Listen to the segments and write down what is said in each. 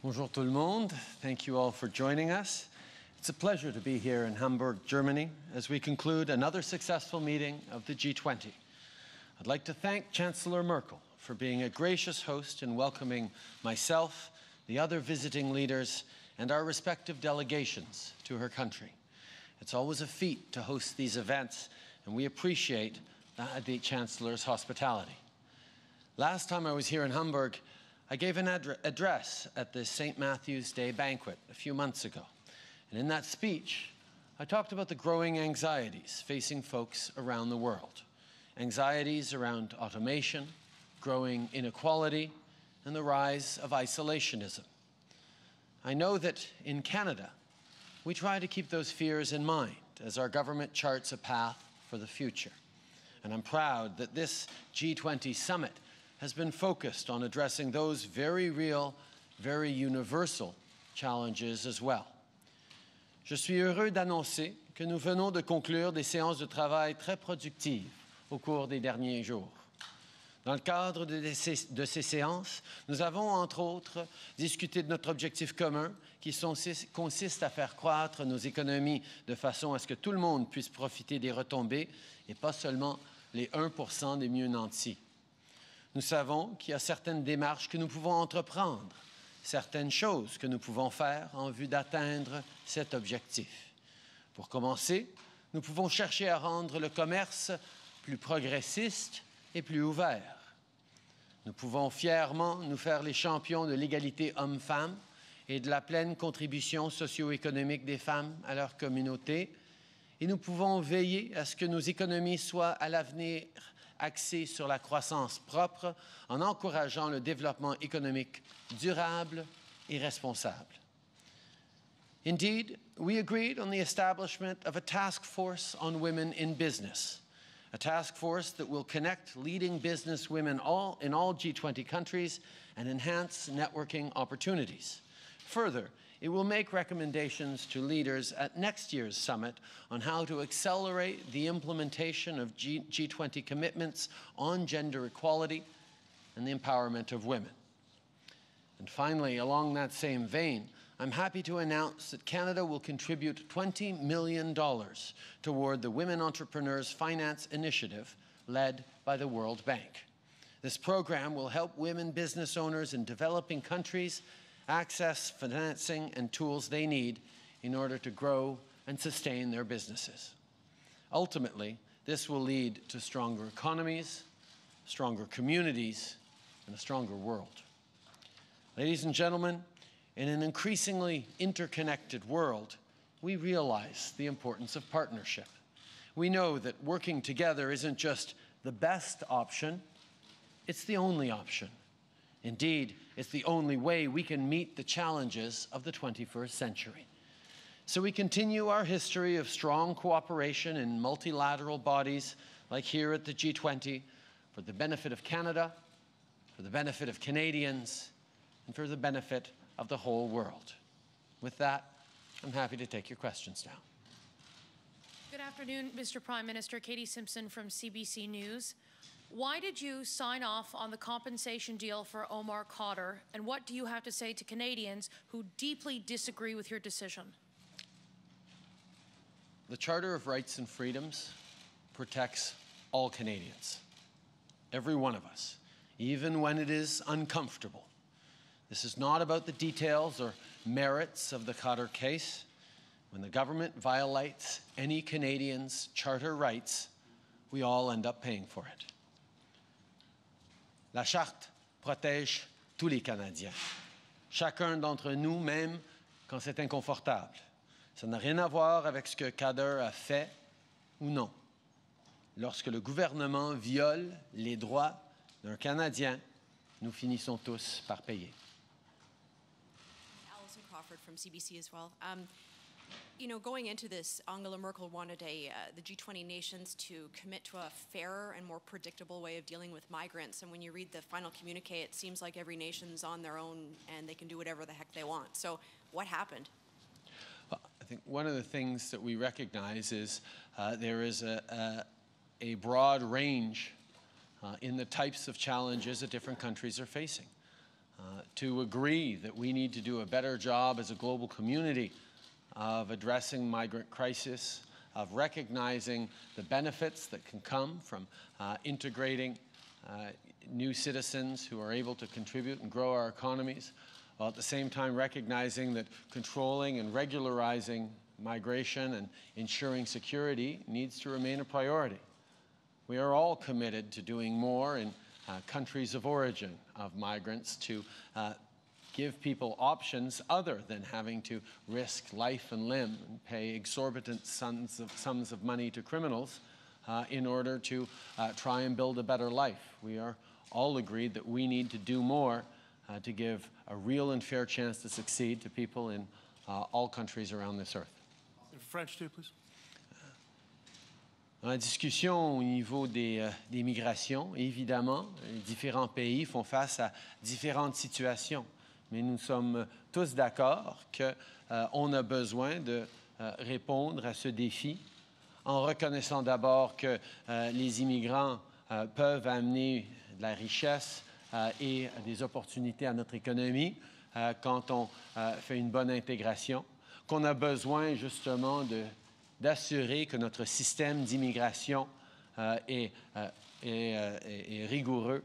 Bonjour tout le monde. Thank you all for joining us. It's a pleasure to be here in Hamburg, Germany, as we conclude another successful meeting of the G20. I'd like to thank Chancellor Merkel for being a gracious host in welcoming myself, the other visiting leaders, and our respective delegations to her country. It's always a feat to host these events, and we appreciate the Chancellor's hospitality. Last time I was here in Hamburg, I gave an address at the St. Matthew's Day banquet a few months ago. And in that speech, I talked about the growing anxieties facing folks around the world. Anxieties around automation, growing inequality, and the rise of isolationism. I know that in Canada, we try to keep those fears in mind as our government charts a path for the future. And I'm proud that this G20 summit has been focused on addressing those very real, very universal challenges as well. Je suis heureux d'annoncer que nous venons de conclure des séances de travail très productives au cours des derniers jours. Dans le cadre de ces séances, nous avons, entre autres, discuté de notre objectif commun qui consiste à faire croître nos économies de façon à ce que tout le monde puisse profiter des retombées et pas seulement les 1% des mieux nantis. Nous savons qu'il y a certaines démarches que nous pouvons entreprendre, certaines choses que nous pouvons faire en vue d'atteindre cet objectif. Pour commencer, nous pouvons chercher à rendre le commerce plus progressiste et plus ouvert. Nous pouvons fièrement nous faire les champions de l'égalité homme-femme et de la pleine contribution socio-économique des femmes à leur communauté. Et nous pouvons veiller à ce que nos économies soient à l'avenir axées sur la croissance propre en encourageant le développement économique durable et responsable. Indeed, we agreed on the establishment of a task force on women in business. A task force that will connect leading business women in all G20 countries and enhance networking opportunities. Further, it will make recommendations to leaders at next year's summit on how to accelerate the implementation of G20 commitments on gender equality and the empowerment of women. And finally, along that same vein, I'm happy to announce that Canada will contribute $20 million toward the Women Entrepreneurs Finance Initiative led by the World Bank. This program will help women business owners in developing countries access financing and tools they need in order to grow and sustain their businesses. Ultimately, this will lead to stronger economies, stronger communities, and a stronger world. Ladies and gentlemen, in an increasingly interconnected world, we realize the importance of partnership. We know that working together isn't just the best option, it's the only option. Indeed, it's the only way we can meet the challenges of the 21st century. So we continue our history of strong cooperation in multilateral bodies like here at the G20 for the benefit of Canada, for the benefit of Canadians, and for the benefit of the whole world. With that, I'm happy to take your questions now. Good afternoon, Mr. Prime Minister. Katie Simpson from CBC News. Why did you sign off on the compensation deal for Omar Khadr, and what do you have to say to Canadians who deeply disagree with your decision? The Charter of Rights and Freedoms protects all Canadians, every one of us, even when it is uncomfortable. This is not about the details or merits of the Khadr case. When the government violates any Canadian's charter rights, we all end up paying for it. La Charte protège tous les Canadiens, chacun d'entre nous, même quand c'est inconfortable. Ça n'a rien à voir avec ce que Khadr a fait ou non. Lorsque le gouvernement viole les droits d'un Canadien, nous finissons tous par payer. From CBC as well. You know, going into this, Angela Merkel wanted the G20 nations to commit to a fairer and more predictable way of dealing with migrants. And when you read the final communique, it seems like every nation's on their own and they can do whatever the heck they want. So what happened? Well, I think one of the things that we recognize is there is a broad range in the types of challenges that different countries are facing. to agree that we need to do a better job as a global community of addressing migrant crisis, of recognizing the benefits that can come from integrating new citizens who are able to contribute and grow our economies, while at the same time recognizing that controlling and regularizing migration and ensuring security needs to remain a priority. We are all committed to doing more in countries of origin of migrants to give people options other than having to risk life and limb and pay exorbitant sums of money to criminals in order to try and build a better life. We are all agreed that we need to do more to give a real and fair chance to succeed to people in all countries around this earth. In French too, please. Dans la discussion au niveau des migrations, évidemment, les différents pays font face à différentes situations. Mais nous sommes tous d'accord qu'on a besoin de répondre à ce défi en reconnaissant d'abord que les immigrants peuvent amener de la richesse et des opportunités à notre économie quand on fait une bonne intégration, qu'on a besoin justement d'assurer que notre système d'immigration est rigoureux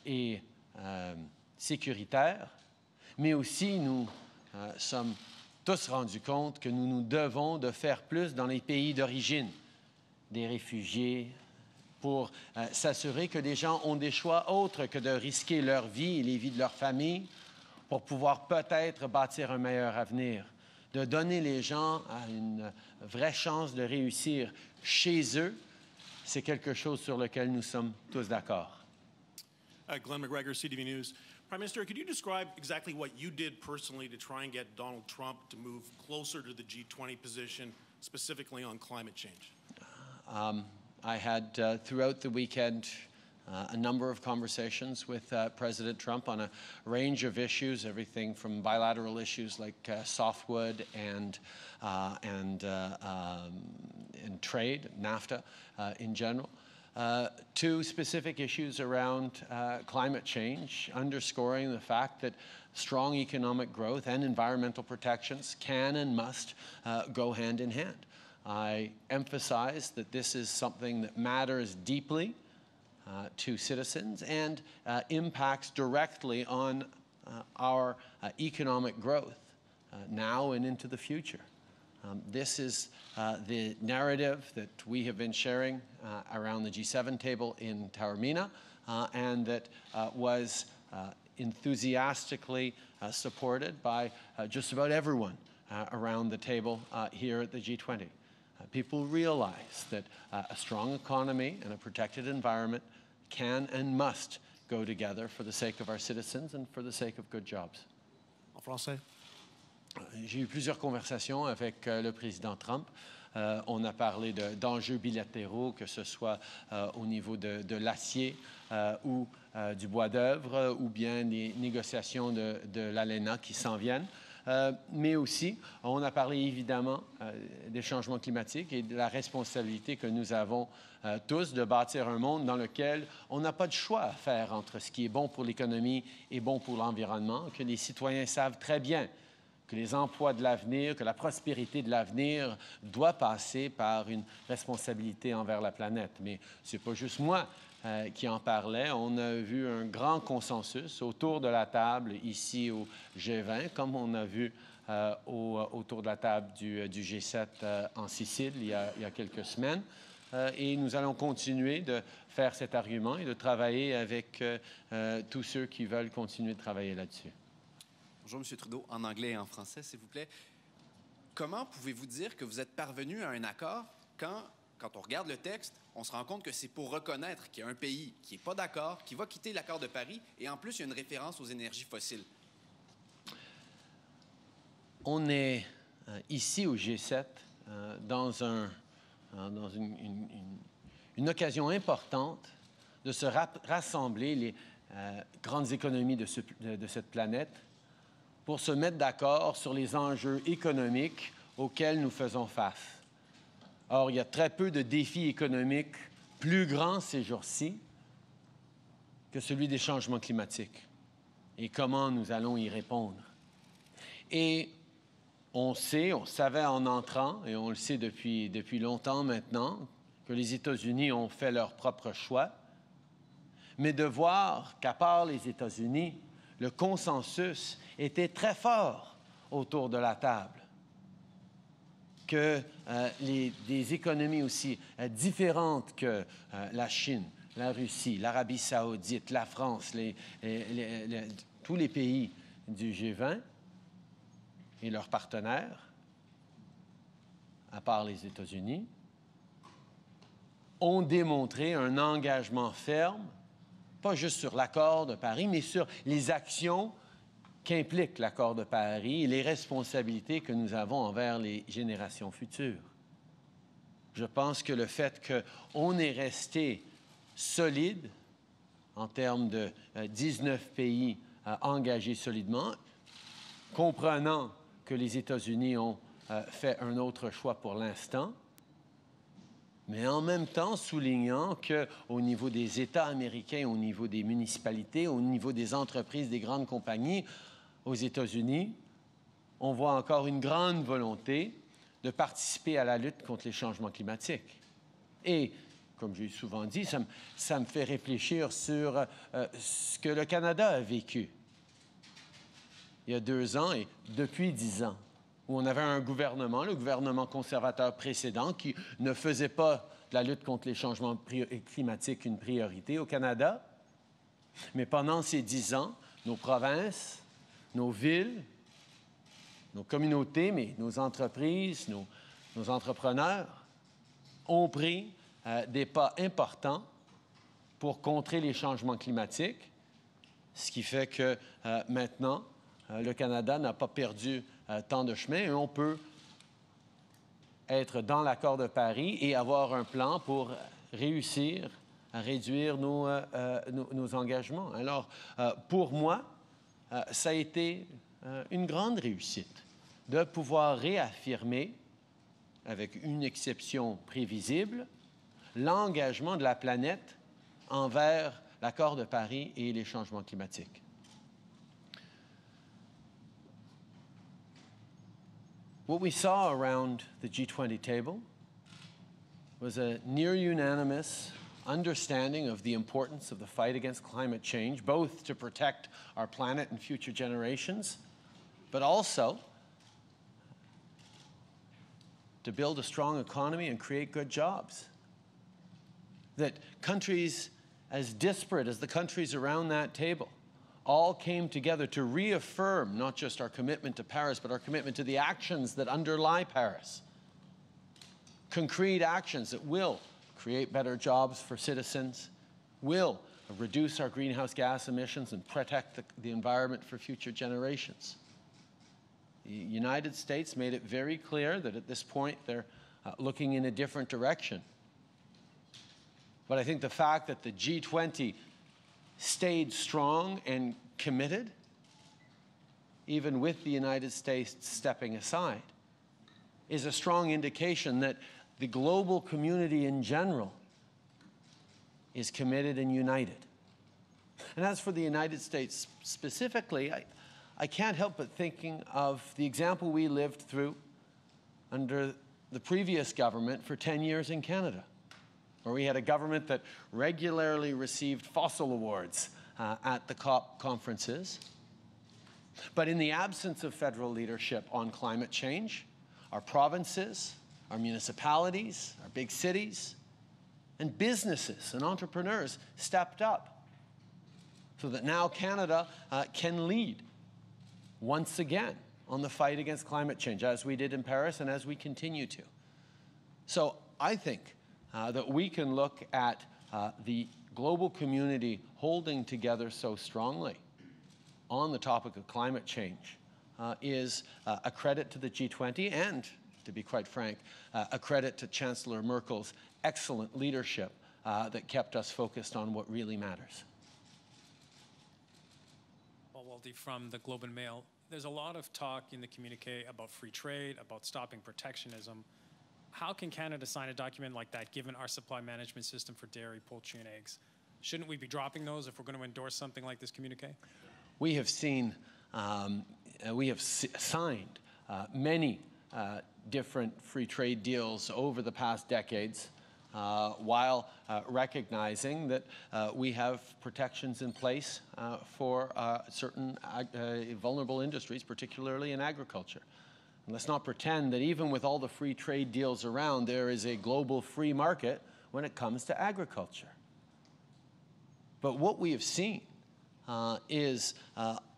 et sécuritaire, mais aussi nous sommes tous rendus compte que nous nous devons de faire plus dans les pays d'origine des réfugiés pour s'assurer que les gens ont des choix autres que de risquer leur vie et les vies de leur famille pour pouvoir peut-être bâtir un meilleur avenir, de donner les gens une vraie chance de réussir chez eux, c'est quelque chose sur lequel nous sommes tous d'accord. Glenn McGregor, CTV News. Prime Minister, could you describe exactly what you did personally to try and get Donald Trump to move closer to the G20 position, specifically on climate change? I had, throughout the weekend, a number of conversations with President Trump on a range of issues, everything from bilateral issues like softwood and trade, NAFTA in general, to specific issues around climate change, underscoring the fact that strong economic growth and environmental protections can and must go hand in hand. I emphasize that this is something that matters deeply to citizens and impacts directly on our economic growth now and into the future. This is the narrative that we have been sharing around the G7 table in Taormina and that was enthusiastically supported by just about everyone around the table here at the G20. People realize that a strong economy and a protected environment can and must go together for the sake of our citizens and for the sake of good jobs. En français. J'ai eu plusieurs conversations avec le président Trump. On a parlé d'enjeux bilatéraux, que ce soit au niveau de l'acier ou du bois d'œuvre, ou bien des négociations de l'ALENA qui s'en viennent. Mais aussi, on a parlé évidemment des changements climatiques et de la responsabilité que nous avons tous de bâtir un monde dans lequel on n'a pas de choix à faire entre ce qui est bon pour l'économie et bon pour l'environnement, que les citoyens savent très bien que les emplois de l'avenir, que la prospérité de l'avenir doit passer par une responsabilité envers la planète. Mais ce n'est pas juste moi qui en parlait. On a vu un grand consensus autour de la table ici au G20, comme on a vu autour de la table du G7 en Sicile il y a quelques semaines. Et nous allons continuer de faire cet argument et de travailler avec tous ceux qui veulent continuer de travailler là-dessus. Bonjour, M. Trudeau, en anglais et en français, s'il vous plaît. Comment pouvez-vous dire que vous êtes parvenu à un accord quand on regarde le texte, on se rend compte que c'est pour reconnaître qu'il y a un pays qui n'est pas d'accord, qui va quitter l'accord de Paris, et en plus, il y a une référence aux énergies fossiles? On est ici au G7 dans une occasion importante de se rassembler les grandes économies de cette planète pour se mettre d'accord sur les enjeux économiques auxquels nous faisons face. Or, il y a très peu de défis économiques plus grands ces jours-ci que celui des changements climatiques. et comment nous allons y répondre. Et on savait en entrant, et on le sait depuis longtemps maintenant, que les États-Unis ont fait leur propre choix, mais de voir qu'à part les États-Unis, le consensus était très fort autour de la table, que des économies aussi différentes que la Chine, la Russie, l'Arabie saoudite, la France, tous les pays du G20 et leurs partenaires, à part les États-Unis, ont démontré un engagement ferme, pas juste sur l'accord de Paris, mais sur les actions qu'implique l'accord de Paris et les responsabilités que nous avons envers les générations futures. Je pense que le fait qu'on est resté solide en termes de 19 pays engagés solidement, comprenant que les États-Unis ont fait un autre choix pour l'instant, mais en même temps soulignant qu'au niveau des États américains, au niveau des municipalités, au niveau des entreprises, des grandes compagnies, aux États-Unis, on voit encore une grande volonté de participer à la lutte contre les changements climatiques. Et, comme j'ai souvent dit, ça me fait réfléchir sur ce que le Canada a vécu il y a 2 ans et depuis 10 ans, où on avait un gouvernement, le gouvernement conservateur précédent, qui ne faisait pas de la lutte contre les changements climatiques une priorité au Canada. Mais pendant ces 10 ans, nos provinces, nos villes, nos communautés, mais nos entreprises, nos entrepreneurs ont pris des pas importants pour contrer les changements climatiques, ce qui fait que maintenant, le Canada n'a pas perdu tant de chemin et on peut être dans l'accord de Paris et avoir un plan pour réussir à réduire nos engagements. Alors, pour moi, ça a été une grande réussite de pouvoir réaffirmer, avec une exception prévisible, l'engagement de la planète envers l'accord de Paris et les changements climatiques. What we saw around the G20 table was a near unanimous understanding of the importance of the fight against climate change, both to protect our planet and future generations, but also to build a strong economy and create good jobs. That countries as disparate as the countries around that table all came together to reaffirm not just our commitment to Paris, but our commitment to the actions that underlie Paris. Concrete actions that will create better jobs for citizens, will reduce our greenhouse gas emissions and protect the environment for future generations. The United States made it very clear that at this point they're looking in a different direction. But I think the fact that the G20 stayed strong and committed, even with the United States stepping aside, is a strong indication that the global community in general is committed and united. And as for the United States specifically, I can't help but thinking of the example we lived through under the previous government for 10 years in Canada, where we had a government that regularly received fossil awards at the COP conferences. But in the absence of federal leadership on climate change, our provinces, our municipalities, our big cities, and businesses and entrepreneurs stepped up so that now Canada can lead once again on the fight against climate change, as we did in Paris and as we continue to. So I think that we can look at the global community holding together so strongly on the topic of climate change is a credit to the G20 and, to be quite frank, a credit to Chancellor Merkel's excellent leadership that kept us focused on what really matters. Paul Walty from the Globe and Mail. There's a lot of talk in the communique about free trade, about stopping protectionism. How can Canada sign a document like that given our supply management system for dairy, poultry, and eggs? Shouldn't we be dropping those if we're going to endorse something like this communique? we have seen, we have signed many different free trade deals over the past decades, while recognizing that we have protections in place for certain vulnerable industries, particularly in agriculture. And let's not pretend that even with all the free trade deals around, there is a global free market when it comes to agriculture. But what we have seen is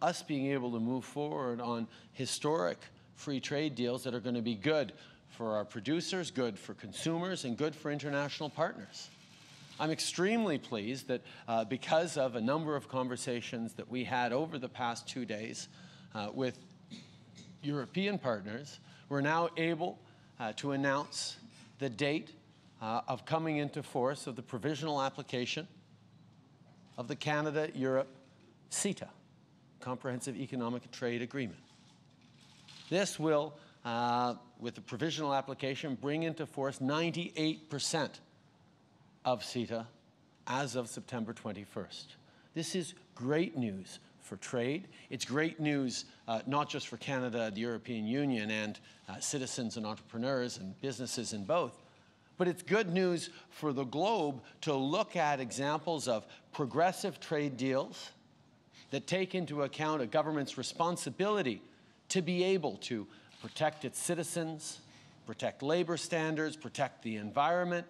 us being able to move forward on historic free trade deals that are going to be good for our producers, good for consumers, and good for international partners. I'm extremely pleased that because of a number of conversations that we had over the past 2 days with European partners, we're now able to announce the date of coming into force of the provisional application of the Canada-Europe CETA, Comprehensive Economic and Trade Agreement. This will, with the provisional application, bring into force 98% of CETA as of September 21st. This is great news for trade. It's great news not just for Canada, the European Union, and citizens and entrepreneurs and businesses in both, but it's good news for the globe to look at examples of progressive trade deals that take into account a government's responsibility to be able to protect its citizens, protect labor standards, protect the environment,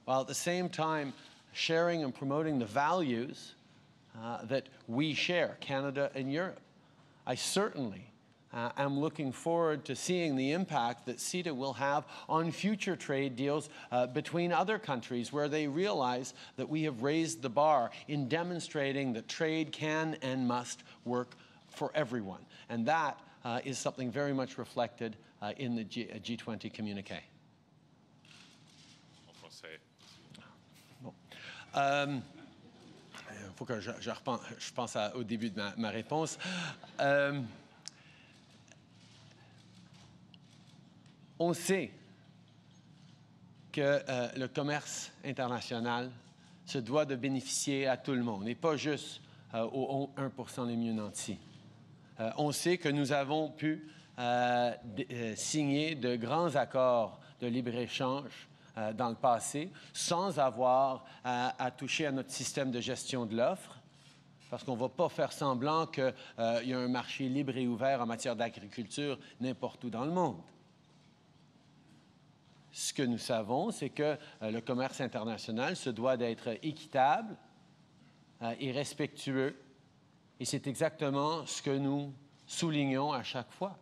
while at the same time sharing and promoting the values that we share, Canada and Europe. I certainly am looking forward to seeing the impact that CETA will have on future trade deals between other countries where they realize that we have raised the bar in demonstrating that trade can and must work for everyone. And that is something very much reflected in the G20 communiqué. En français. Bon. Faut que je pense au début de ma réponse. On sait que le commerce international se doit de bénéficier à tout le monde, et pas juste aux 1% les mieux nantis. On sait que nous avons pu signer de grands accords de libre-échange dans le passé, sans avoir à toucher à notre système de gestion de l'offre, parce qu'on ne va pas faire semblant qu'il y a un marché libre et ouvert en matière d'agriculture n'importe où dans le monde. Ce que nous savons, c'est que le commerce international se doit d'être équitable et respectueux, et c'est exactement ce que nous soulignons à chaque fois.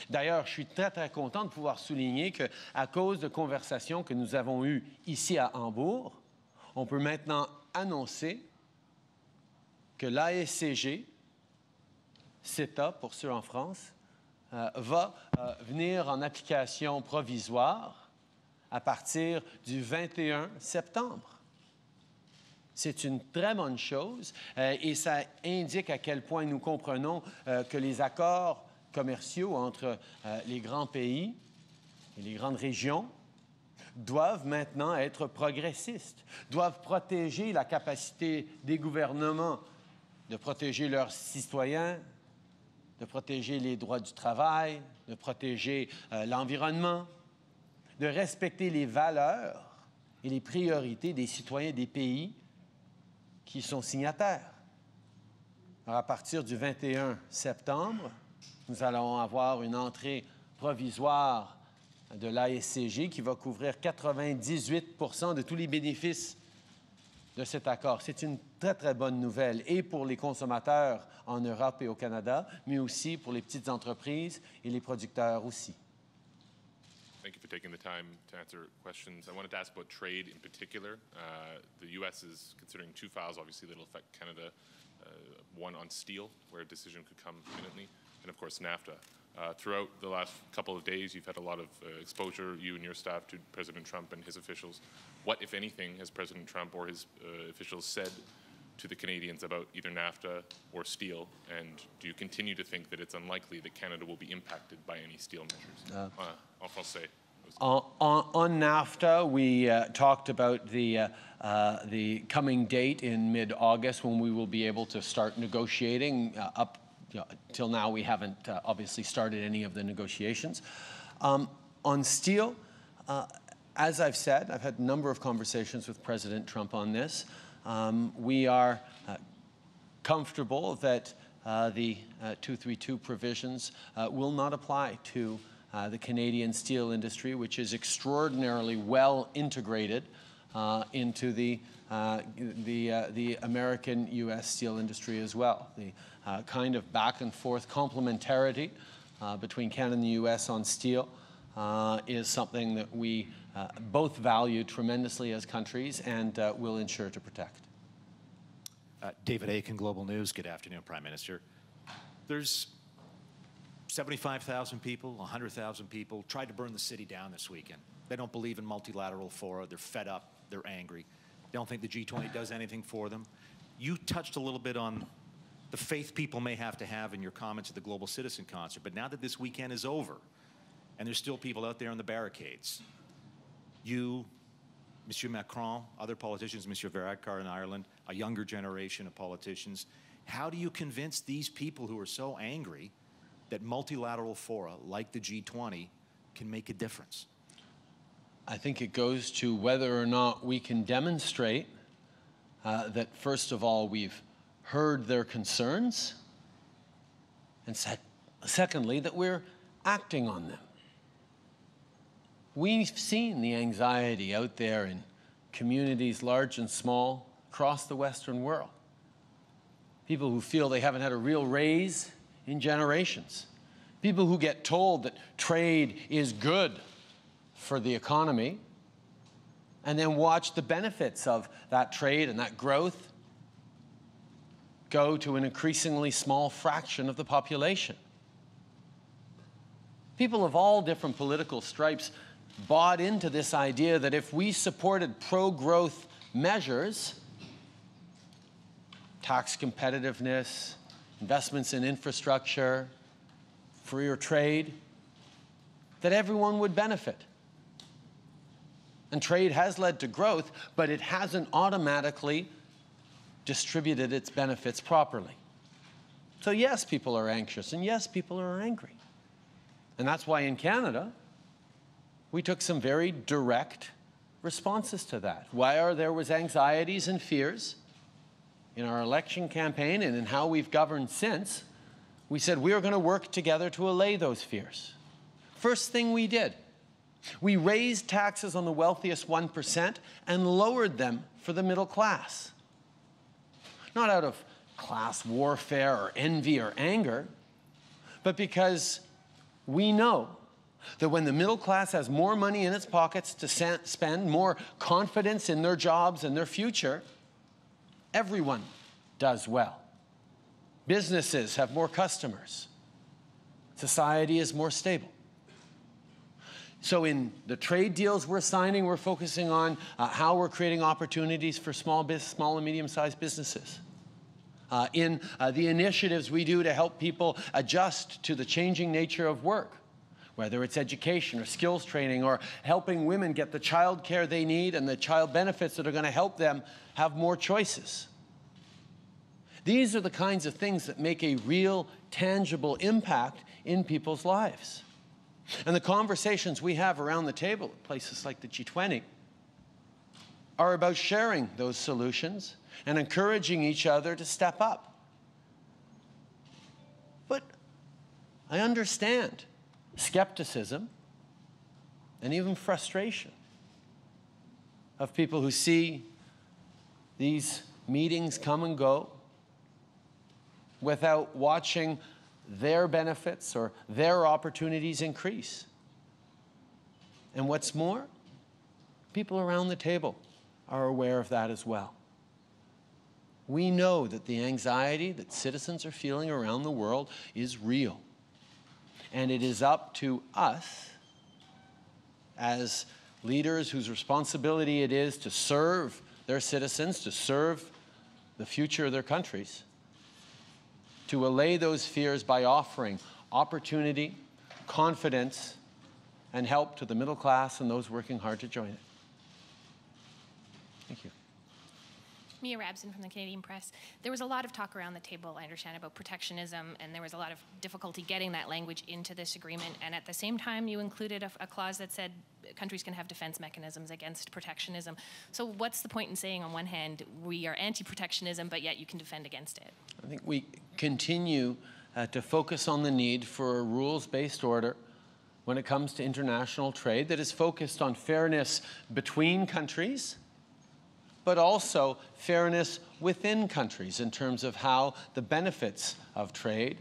D'ailleurs, je suis très, très content de pouvoir souligner qu'à cause de conversations que nous avons eues ici à Hambourg, on peut maintenant annoncer que l'ASCG, CETA pour ceux en France, va venir en application provisoire à partir du 21 septembre. C'est une très bonne chose et ça indique à quel point nous comprenons que les accords commerciaux entre les grands pays et les grandes régions doivent maintenant être progressistes, doivent protéger la capacité des gouvernements de protéger leurs citoyens, de protéger les droits du travail, de protéger l'environnement, de respecter les valeurs et les priorités des citoyens des pays qui sont signataires. Alors, à partir du 21 septembre, nous allons avoir une entrée provisoire de l'ASCG qui va couvrir 98% de tous les bénéfices de cet accord. C'est une très, très bonne nouvelle, et pour les consommateurs en Europe et au Canada, mais aussi pour les petites entreprises et les producteurs aussi. Thank you for taking the time to answer questions. I wanted to ask about trade in particular. The U.S. is considering 2 files, obviously, that will affect Canada. One on steel, where a decision could come imminently, and of course NAFTA. Throughout the last couple of days, you've had a lot of exposure, you and your staff, to President Trump and his officials. What, if anything, has President Trump or his officials said to the Canadians about either NAFTA or steel? And do you continue to think that it's unlikely that Canada will be impacted by any steel measures? En français. On NAFTA, we talked about the coming date in mid-August when we will be able to start negotiating. Till now, we haven't obviously started any of the negotiations. On steel, as I've said, I've had a number of conversations with President Trump on this. We are comfortable that the 232 provisions will not apply to the Canadian steel industry, which is extraordinarily well integrated into the American-U.S. steel industry as well. The kind of back and forth complementarity between Canada and the U.S. on steel is something that we both value tremendously as countries and will ensure to protect. David Aiken, Global News. Good afternoon, Prime Minister. There's 75,000 people, 100,000 people tried to burn the city down this weekend. They don't believe in multilateral fora. They're fed up. They're angry. They don't think the G20 does anything for them. You touched a little bit on the faith people may have to have in your comments at the Global Citizen Concert. But now that this weekend is over, and there's still people out there on the barricades, you, Monsieur Macron, other politicians, Monsieur Varadkar in Ireland, a younger generation of politicians, how do you convince these people who are so angry that multilateral fora, like the G20, can make a difference? I think it goes to whether or not we can demonstrate that, first of all, we've heard their concerns, and secondly, that we're acting on them. We've seen the anxiety out there in communities large and small across the Western world. People who feel they haven't had a real raise in generations. People who get told that trade is good for the economy and then watch the benefits of that trade and that growth go to an increasingly small fraction of the population. People of all different political stripes bought into this idea that if we supported pro-growth measures, tax competitiveness, investments in infrastructure, freer trade, that everyone would benefit. And trade has led to growth, but it hasn't automatically distributed its benefits properly. So yes, people are anxious, and yes, people are angry. And that's why in Canada, we took some very direct responses to that. While there was anxieties and fears in our election campaign and in how we've governed since, we said we are going to work together to allay those fears. First thing we did, we raised taxes on the wealthiest 1% and lowered them for the middle class. Not out of class warfare or envy or anger, but because we know that when the middle class has more money in its pockets to spend, more confidence in their jobs and their future, everyone does well. Businesses have more customers. Society is more stable. So in the trade deals we're signing, we're focusing on how we're creating opportunities for small and medium-sized businesses. In the initiatives we do to help people adjust to the changing nature of work, whether it's education or skills training or helping women get the child care they need and the child benefits that are going to help them have more choices. These are the kinds of things that make a real, tangible impact in people's lives. And the conversations we have around the table at places like the G20 are about sharing those solutions and encouraging each other to step up. But I understand skepticism and even frustration of people who see these meetings come and go without watching their benefits or their opportunities increase. And what's more, people around the table are aware of that as well. We know that the anxiety that citizens are feeling around the world is real. And it is up to us as leaders whose responsibility it is to serve their citizens, to serve the future of their countries, to allay those fears by offering opportunity, confidence, and help to the middle class and those working hard to join it. Thank you. Mia Rabson from the Canadian Press. There was a lot of talk around the table, I understand, about protectionism, and there was a lot of difficulty getting that language into this agreement. And at the same time, you included a clause that said countries can have defense mechanisms against protectionism. So what's the point in saying, on one hand, we are anti-protectionism, but yet you can defend against it? I think we continue to focus on the need for a rules-based order when it comes to international trade that is focused on fairness between countries, but also fairness within countries in terms of how the benefits of trade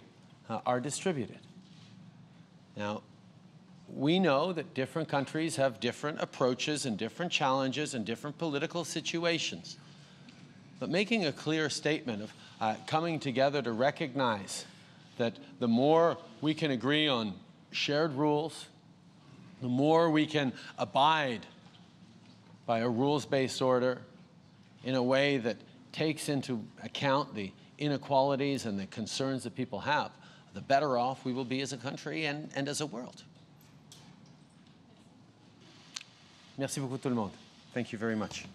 are distributed. Now, we know that different countries have different approaches and different challenges and different political situations. But making a clear statement of coming together to recognize that the more we can agree on shared rules, the more we can abide by a rules-based order in a way that takes into account the inequalities and the concerns that people have, the better off we will be as a country and as a world. Merci beaucoup tout le monde. Thank you very much.